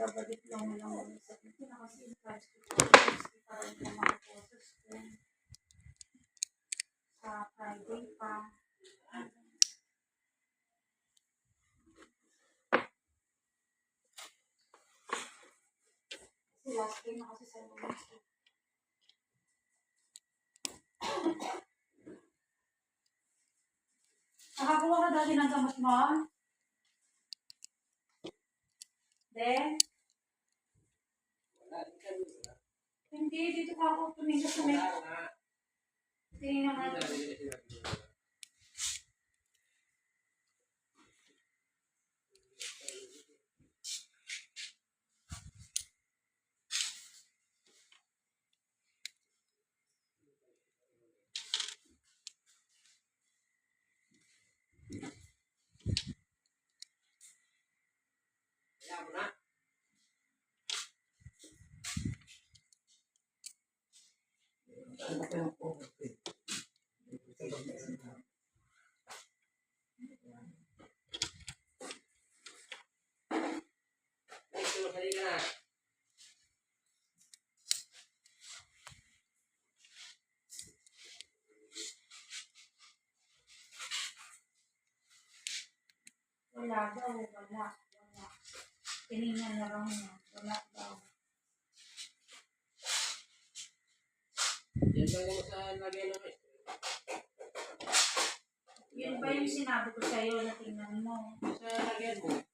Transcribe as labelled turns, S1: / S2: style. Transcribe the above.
S1: babalik lang sa akin na kasi in-charge ko para yung mga photos ko sa Friday pa. Kasi last day na kasi sa lunes. Nakakuha ka dati ng gamot mo? Then? Hindi, dito pa ako tumingin sa may... Tingin naman. Wala daw, wala. Tinignan na lang niya. Wala daw.
S2: Yan ba yung sa lagay ng
S1: Yun ba yung sinabi ko sa'yo na tingnan mo?
S2: sa lagyan mo?